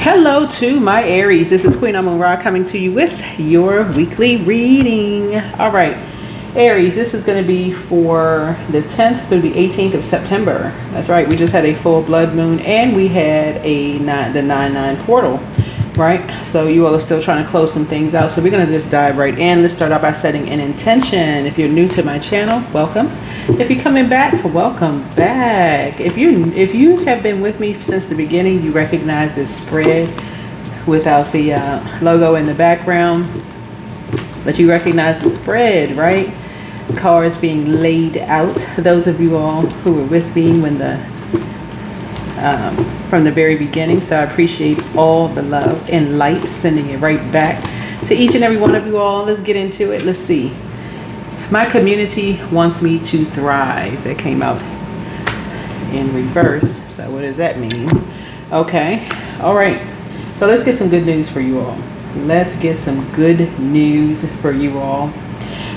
Hello to my Aries. This is Queen Amon-Ra coming to you with your weekly reading. All right, Aries, this is going to be for the 10th through the 18th of September. That's right. We just had a full blood moon and we had the 9/9 portal, right? So you all are still trying to close some things out. So we're going to just dive right in. Let's start out by setting an intention. If you're new to my channel, welcome. If you're coming back, welcome back. If you have been with me since the beginning, you recognize this spread without the logo in the background, but you recognize the spread, right? Cards being laid out. Those of you all who were with me when from the very beginning, so I appreciate all the love and light, sending it right back to each and every one of you all. Let's get into it. Let's see. My community wants me to thrive. That came out in reverse. So what does that mean? Okay. All right. So let's get some good news for you all. Let's get some good news for you all.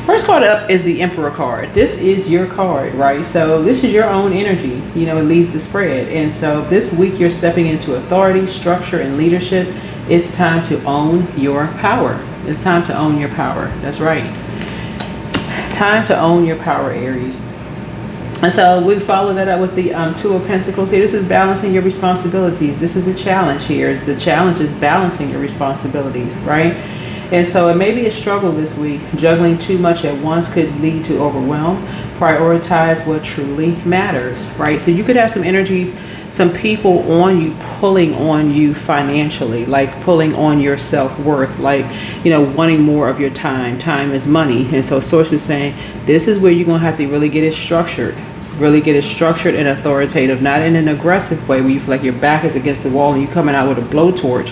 First card up is the Emperor card. This is your card, right? So this is your own energy. You know, it leads the spread. And so this week you're stepping into authority, structure, and leadership. It's time to own your power. It's time to own your power. That's right. Time to own your power, Aries. And so we follow that up with the Two of Pentacles here. This is balancing your responsibilities. This is a challenge here. The challenge is balancing your responsibilities, right? And so it may be a struggle this week. Juggling too much at once could lead to overwhelm. Prioritize what truly matters, right? So you could have some energies, some people on you, pulling on you financially, like pulling on your self-worth, like, you know, wanting more of your time. Time is money. And so source is saying, this is where you're going to have to really get it structured. Really get it structured and authoritative, not in an aggressive way where you feel like your back is against the wall and you're coming out with a blowtorch.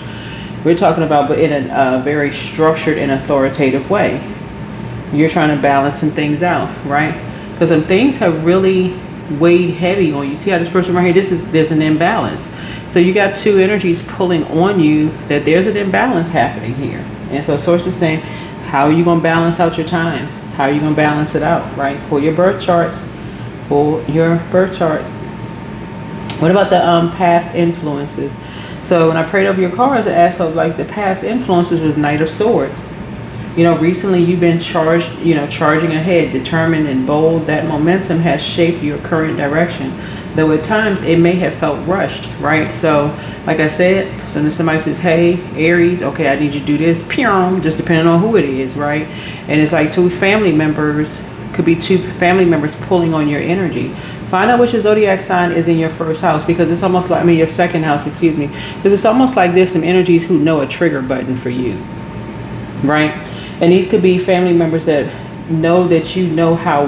We're talking about, but in a very structured and authoritative way. You're trying to balance some things out, right? Because some things have really weighed heavy on you. See how this person right here, there's an imbalance. So you got two energies pulling on you, that there's an imbalance happening here. And so source is saying, how are you going to balance out your time? How are you going to balance it out, right? Pull your birth charts. Pull your birth charts. What about the past influences? So when I prayed over your cards, I asked of like the past influences was Knight of Swords. You know, recently you've been charging ahead, determined and bold. That momentum has shaped your current direction. Though at times it may have felt rushed, right? So like I said, so then somebody says, hey, Aries, okay, I need you to do this. Just depending on who it is, right? And it's like two family members, could be two family members pulling on your energy. Find out which your zodiac sign is in your first house, because it's almost like, your second house, excuse me. Because it's almost like there's some energies who know a trigger button for you, right? And these could be family members that know that you know how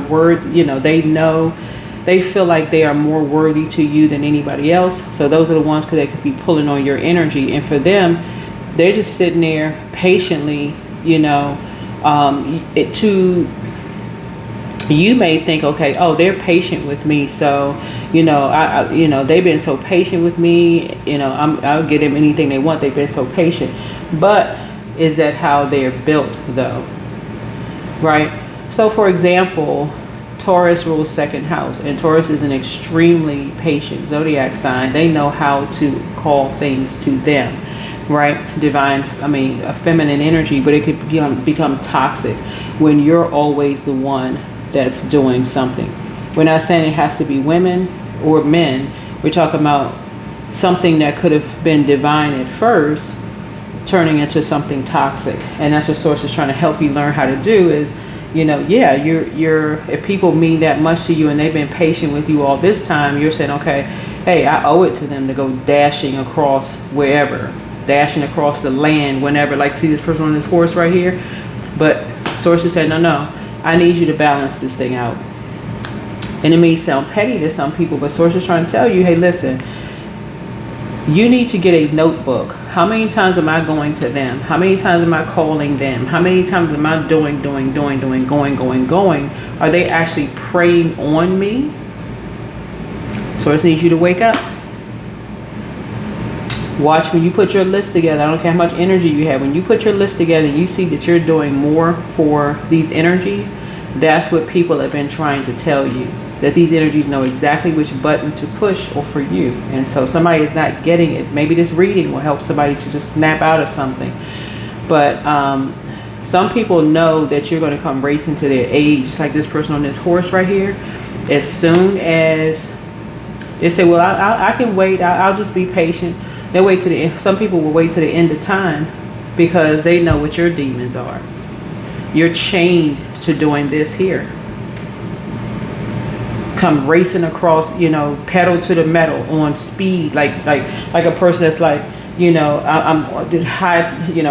they feel like they are more worthy to you than anybody else. So those are the ones that could be pulling on your energy. And for them, they're just sitting there patiently, you may think, okay, oh, they're patient with me, so they've been so patient with me, I'll get them anything they want. They've been so patient. But is that how they're built though, right? So for example, Taurus rules second house, and Taurus is an extremely patient zodiac sign. They know how to call things to them, right? A feminine energy, but it could become toxic when you're always the one that's doing something. We're not saying it has to be women or men. We're talking about something that could have been divine at first turning into something toxic. And that's what source is trying to help you learn how to do is, you're if people mean that much to you and they've been patient with you all this time, you're saying, okay, hey, I owe it to them to go dashing across wherever, dashing across the land whenever. Like, see this person on this horse right here? But source is saying, no, I need you to balance this thing out. And it may sound petty to some people, but source is trying to tell you, hey, listen, you need to get a notebook. How many times am I going to them? How many times am I calling them? How many times am I going? Are they actually preying on me? Source needs you to wake up. Watch when you put your list together. I don't care how much energy you have. When you put your list together and you see that you're doing more for these energies, that's what people have been trying to tell you. that these energies know exactly which button to push or for you. And so somebody is not getting it. Maybe this reading will help somebody to just snap out of something. But some people know that you're going to come racing to their aid, just like this person on this horse right here. As soon as they say, well, I can wait, I'll just be patient. They'll wait to the end. Some people will wait to the end of time because they know what your demons are. You're chained to doing this here. Come racing across, pedal to the metal on speed, like a person that's like, I'm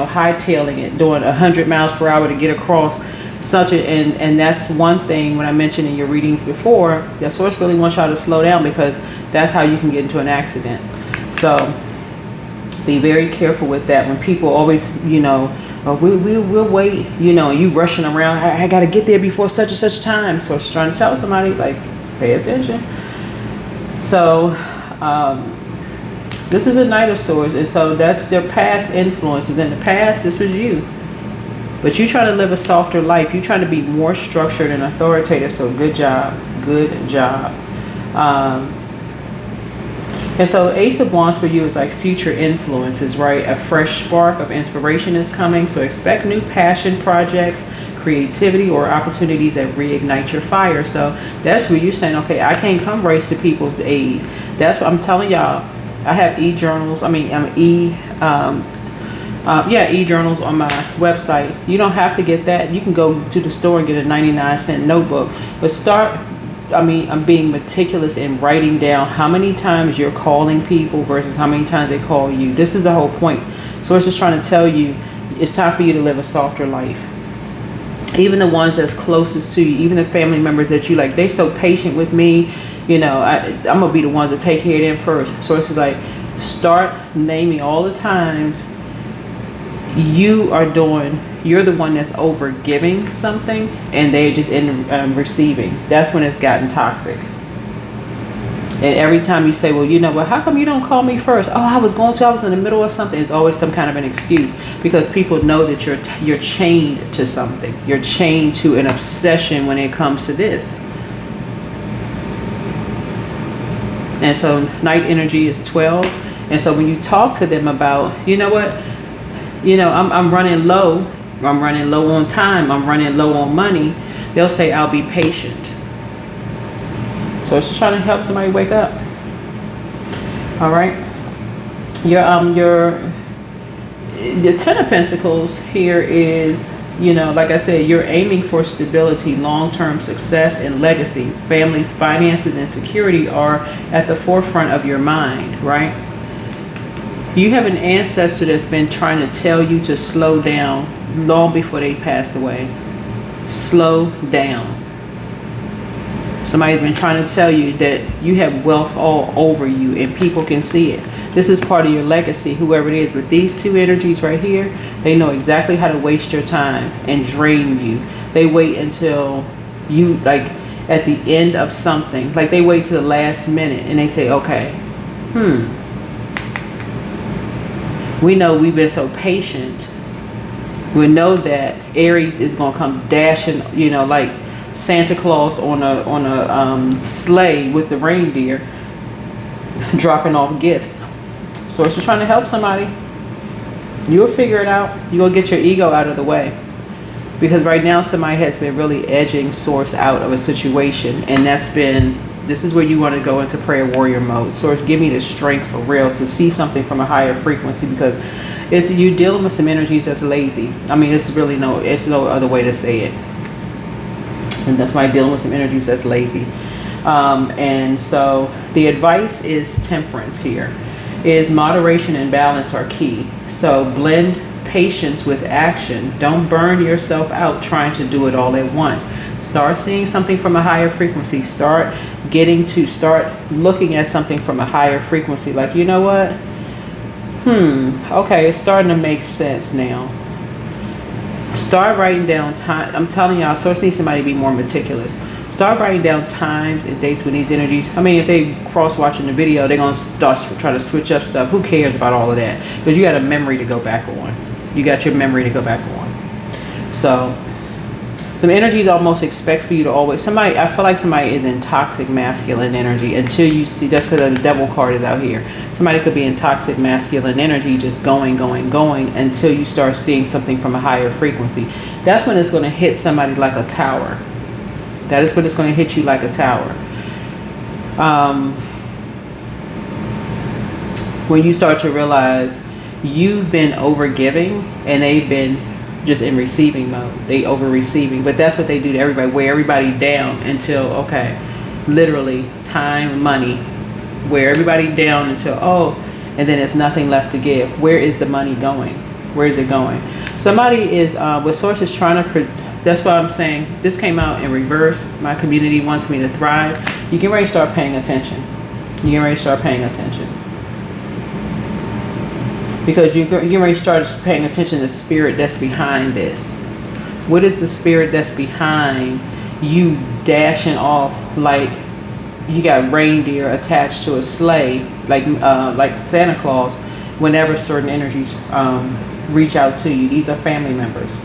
hightailing it, doing 100 miles per hour to get across and that's one thing when I mentioned in your readings before, that source really wants y'all to slow down because that's how you can get into an accident. So be very careful with that. When people always, we'll wait, and you rushing around, I got to get there before such and such time. So I was trying to tell somebody, like, pay attention. So this is a Knight of Swords, and so that's their past influences. In the past, this was you. But you try to live a softer life. You trying to be more structured and authoritative. So good job. Good job. And so Ace of Wands for you is like future influences, right? A fresh spark of inspiration is coming. So expect new passion projects, creativity, or opportunities that reignite your fire. So that's where you're saying, okay, I can't come race to people's aid. That's what I'm telling y'all. I have e-journals. E-journals on my website. You don't have to get that. You can go to the store and get a 99-cent notebook. But I'm being meticulous in writing down how many times you're calling people versus how many times they call you. This is the whole point. So it's just trying to tell you it's time for you to live a softer life. Even the ones that's closest to you, even the family members that you like, they're so patient with me. I'm going to be the ones that take care of them first. So it's like, start naming all the times you're the one that's over giving something and they're just in receiving. That's when it's gotten toxic. And every time you say, well, how come you don't call me first? Oh, I was in the middle of something. It's always some kind of an excuse because people know that you're chained to something. You're chained to an obsession when it comes to this. And so night energy is 12. And so when you talk to them about, I'm running low. I'm running low on time. I'm running low on money. They'll say, I'll be patient. So it's just trying to help somebody wake up. All right. The Ten of Pentacles here is, like I said, you're aiming for stability, long-term success, and legacy. Family, finances, and security are at the forefront of your mind, right? You have an ancestor that's been trying to tell you to slow down long before they passed away. Slow down. Somebody's been trying to tell you that you have wealth all over you and people can see it. This is part of your legacy, whoever it is. But these two energies right here, they know exactly how to waste your time and drain you. They wait until you, like, at the end of something. Like, they wait till the last minute and they say, okay, we know we've been so patient. We know that Aries is going to come dashing, like Santa Claus on a sleigh with the reindeer, dropping off gifts. So it's just trying to help somebody. You'll figure it out. You'll get your ego out of the way. Because right now somebody has been really edging source out of a situation. And this is where you want to go into prayer warrior mode. Source, give me the strength for real to see something from a higher frequency, because you're dealing with some energies that's lazy. It's no other way to say it. And that's why dealing with some energies that's lazy. And so the advice is temperance here. Is moderation and balance are key. So blend patience with action. Don't burn yourself out trying to do it all at once. Start seeing something from a higher frequency. Start looking at something from a higher frequency. Like, you know what? Okay, it's starting to make sense now. Start writing down time. I'm telling y'all, source needs somebody to be more meticulous. Start writing down times and dates when these energies, if they cross-watching the video, they're going to start trying to switch up stuff. Who cares about all of that? Because you got a memory to go back on. You got your memory to go back on. So Some energies almost expect for you to always, somebody, I feel like somebody is in toxic masculine energy until you see, that's because the devil card is out here. Somebody could be in toxic masculine energy, just going until you start seeing something from a higher frequency. That's when it's going to hit somebody like a tower. That is when it's going to hit you like a tower. When you start to realize you've been over giving and they've been just in receiving mode. They over receiving, but that's what they do to everybody. Wear everybody down until, okay, literally time, money, wear everybody down until, oh, and then there's nothing left to give. Where is the money going? Where is it going? Somebody is with sources trying to, that's why I'm saying this came out in reverse. My community wants me to thrive. You can already start paying attention. You can already start paying attention. Because you already started paying attention to the spirit that's behind this. What is the spirit that's behind you dashing off like you got reindeer attached to a sleigh, like Santa Claus, whenever certain energies reach out to you? These are family members.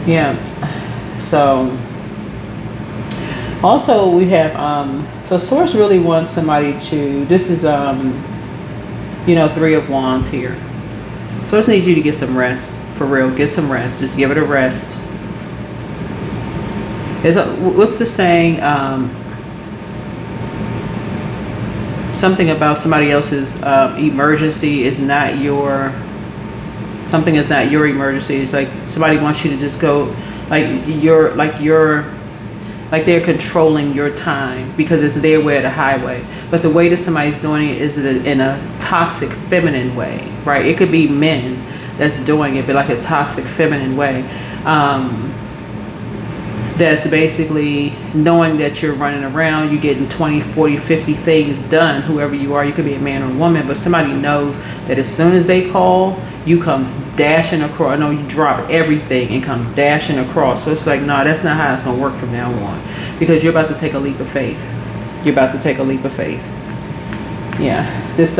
Yeah. So also we have so source really wants somebody to, this is Three of Wands here. So I just need you to get some rest. For real, get some rest. Just give it a rest. What's the saying? Something about somebody else's emergency is not your, something is not your emergency. It's like somebody wants you to just go, like they're controlling your time because it's their way or the highway. But the way that somebody's doing it is in a toxic feminine way, right? It could be men that's doing it, but like a toxic feminine way. That's basically knowing that you're running around, you're getting 20, 40, 50 things done, whoever you are. You could be a man or a woman, but somebody knows that as soon as they call, you come dashing across. I know you drop everything and come dashing across. So it's like, no, that's not how it's going to work from now on, because you're about to take a leap of faith. You're about to take a leap of faith. Yeah, this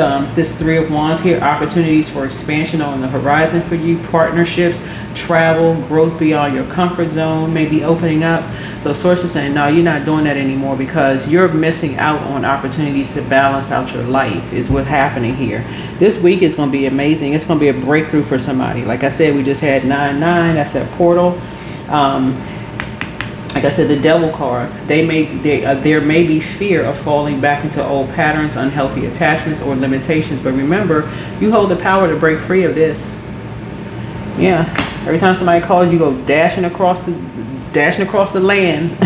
Three of Wands here, opportunities for expansion on the horizon for you, partnerships, travel, growth beyond your comfort zone may be opening up. So source is saying, no, you're not doing that anymore because you're missing out on opportunities to balance out your life is what's happening here. This week is going to be amazing. It's going to be a breakthrough for somebody. Like I said, we just had 9-9. That's that portal. Like I said, the devil card, there may be fear of falling back into old patterns, unhealthy attachments, or limitations. But remember, you hold the power to break free of this. Yeah. Every time somebody calls, you go dashing across the land.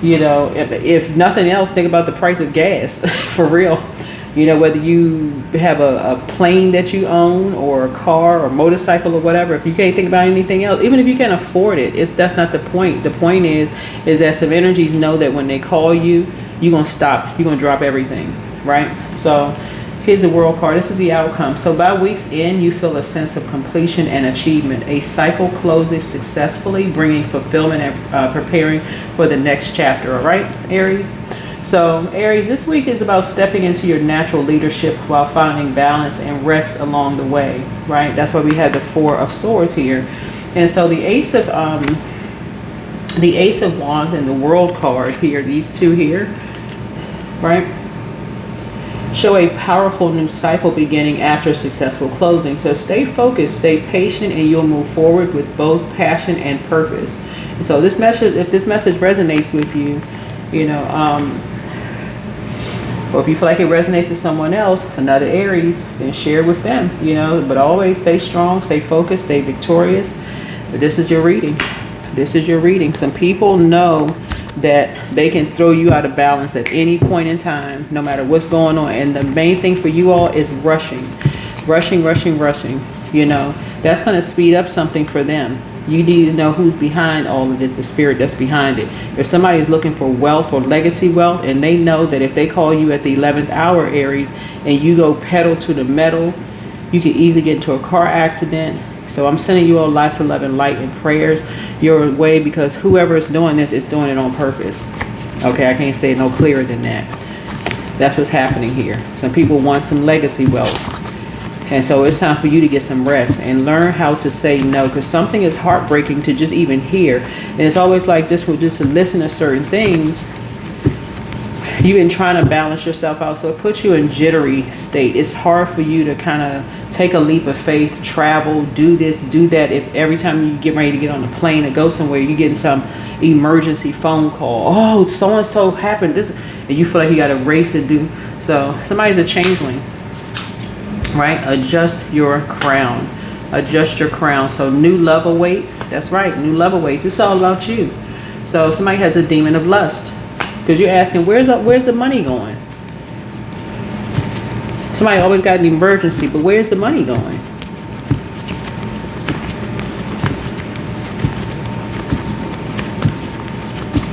If nothing else, think about the price of gas. For real. Whether you have a plane that you own or a car or motorcycle or whatever, if you can't think about anything else, even if you can't afford it, that's not the point. The point is that some energies know that when they call you, you're going to stop. You're going to drop everything, right? So here's the World card. This is the outcome. So by week's end, you feel a sense of completion and achievement. A cycle closes successfully, bringing fulfillment and preparing for the next chapter. All right, Aries? So Aries, this week is about stepping into your natural leadership while finding balance and rest along the way, right? That's why we have the Four of Swords here. And so the Ace of Wands and the World card here, these two here, right, show a powerful new cycle beginning after successful closing. So stay focused, stay patient, and you'll move forward with both passion and purpose. And so this message, if this message resonates with you, or if you feel like it resonates with someone else, another Aries, then share with them, but always stay strong, stay focused, stay victorious. But this is your reading. This is your reading. Some people know that they can throw you out of balance at any point in time, no matter what's going on. And the main thing for you all is rushing. That's going to speed up something for them. You need to know who's behind all of this, the spirit that's behind it. If somebody is looking for wealth or legacy wealth, and they know that if they call you at the 11th hour, Aries, and you go pedal to the metal, you can easily get into a car accident. So I'm sending you all lots of love and light and prayers your way, because whoever is doing this is doing it on purpose. Okay, I can't say it no clearer than that. That's what's happening here. Some people want some legacy wealth. And so it's time for you to get some rest and learn how to say no, because something is heartbreaking to just even hear. And it's always like this, with just to listen to certain things, you've been trying to balance yourself out. So it puts you in jittery state. It's hard for you to kind of take a leap of faith, travel, do this, do that. If every time you get ready to get on a plane or go somewhere, you're getting some emergency phone call. Oh, so-and-so happened. This, and you feel like you got to race to do. So somebody's a changeling. Right? Adjust your crown. Adjust your crown. So new love awaits. That's right. New love awaits. It's all about you. So somebody has a demon of lust. Because you're asking, where's the money going? Somebody always got an emergency, but where's the money going?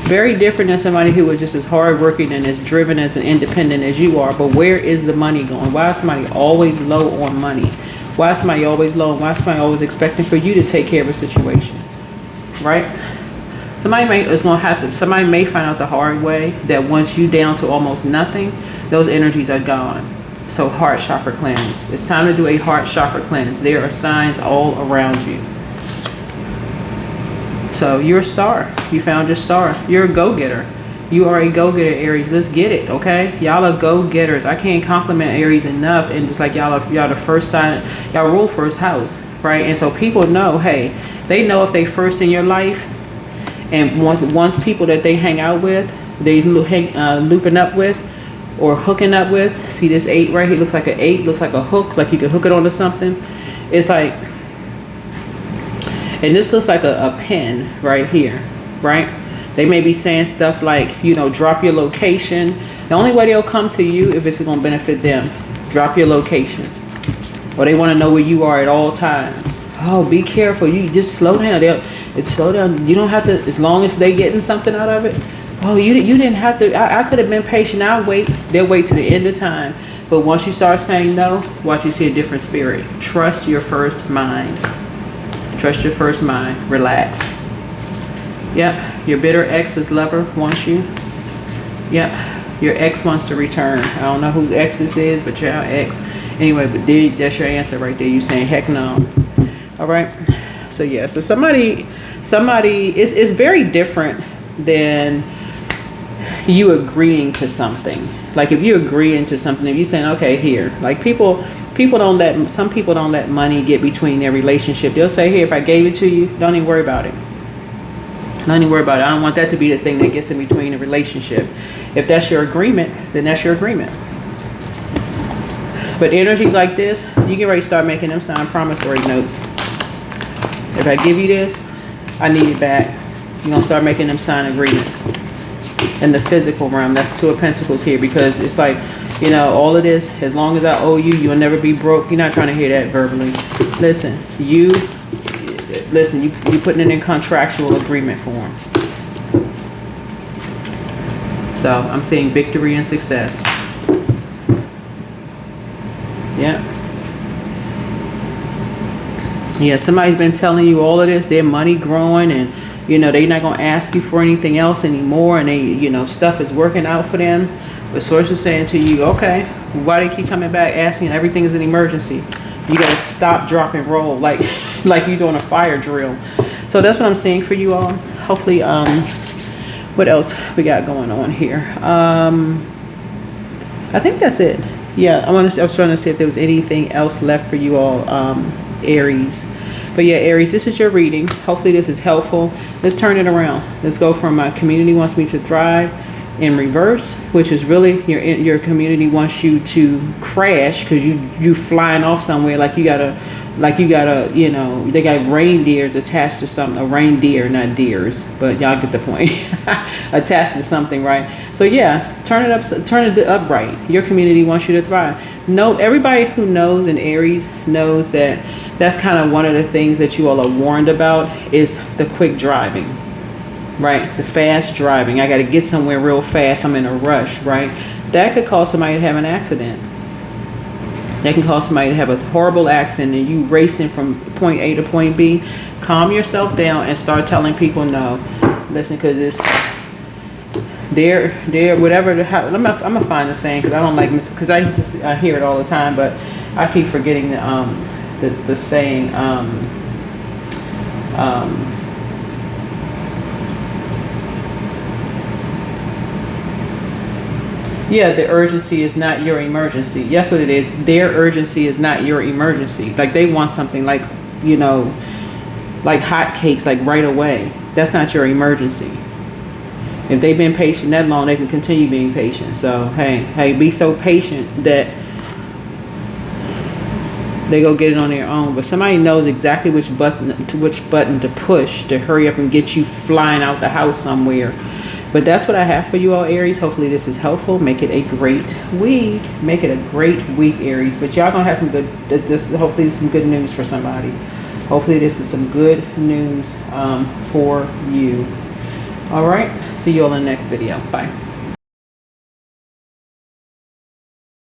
Very different than somebody who was just as hardworking and as driven as an independent as you are. But where is the money going? Why is somebody always low on money? Why is somebody always low? Why is somebody always expecting for you to take care of a situation? Right? Somebody may find out the hard way that once you down to almost nothing, those energies are gone. So heart chakra cleanse. It's time to do a heart chakra cleanse. There are signs all around you. So you're a star. You found your star. You're a go-getter. You are a go-getter, Aries. Let's get it, okay? Y'all are go-getters. I can't compliment Aries enough. And just like y'all the first sign, y'all rule first house, right? And so people know, hey, they know if they first in your life, and once people that they hang out with, they looping up with or hooking up with. See this 8 right here? Looks like an 8. Looks like a hook. Like you could hook it onto something. It's like, and this looks like a pen right here, right? They may be saying stuff like, you know, drop your location. The only way they'll come to you if it's going to benefit them. Drop your location. Or they want to know where you are at all times. Oh, be careful. You just slow down. Slow down. You don't have to, as long as they getting something out of it. Oh, you didn't have to. I could have been patient. I'll wait. They'll wait to the end of time. But once you start saying no, watch you see a different spirit. Trust your first mind. Trust your first mind. Relax. Yep. Your bitter ex's lover wants you. Yep. Your ex wants to return. I don't know whose ex this is, but your ex. Anyway, but that's your answer right there. You saying heck no. All right. So yeah. So somebody is very different than you agreeing to something. Like if you agreeing to something, if you saying okay here, like some people don't let money get between their relationship. They'll say, here, if I gave it to you, don't even worry about it. Don't even worry about it. I don't want that to be the thing that gets in between the relationship. If that's your agreement, then that's your agreement. But energies like this, you get ready to start making them sign promissory notes. If I give you this, I need it back. You're going to start making them sign agreements. In the physical realm, that's 2 of Pentacles here, because it's like, you know, all of this, as long as I owe you, you'll never be broke. You're not trying to hear that verbally. Listen, you putting it in contractual agreement form. So I'm seeing victory and success. Yeah. Yeah, somebody's been telling you all of this, their money growing, and you know, they're not going to ask you for anything else anymore, and they, you know, stuff is working out for them. But source is saying to you, okay, why they keep coming back asking? Everything is an emergency. You got to stop, drop, and roll like you're doing a fire drill. So that's what I'm seeing for you all. Hopefully, what else we got going on here? I think that's it. Yeah, I was trying to see if there was anything else left for you all, Aries. But yeah, Aries, this is your reading. Hopefully this is helpful. Let's turn it around. Let's go from my community wants me to thrive in reverse, which is really your community wants you to crash because you flying off somewhere like you gotta, you know, they got reindeers attached to something. A reindeer, not deers, but y'all get the point. Attached to something, right? So yeah, turn it upright. Your community wants you to thrive. No, everybody who knows in Aries knows that that's kind of one of the things that you all are warned about is the quick driving, right? The fast driving. I got to get somewhere real fast. I'm in a rush, right? That could cause somebody to have an accident. That can cause somebody to have a horrible accident and you racing from point A to point B. Calm yourself down and start telling people no. Listen, because it's they're whatever. I'm gonna find the saying because I don't like, because I hear it all the time, but I keep forgetting the saying. Yeah, the urgency is not your emergency. That's what it is. Their urgency is not your emergency. Like they want something like, you know, like hotcakes, like right away. That's not your emergency. If they've been patient that long, they can continue being patient. So hey, be so patient that they go get it on their own. But somebody knows exactly which button to push to hurry up and get you flying out the house somewhere. But that's what I have for you all, Aries. Hopefully this is helpful. Make it a great week. Make it a great week, Aries. But y'all gonna have some good, hopefully some good news for somebody. Hopefully this is some good news for you. All right. See you all in the next video. Bye.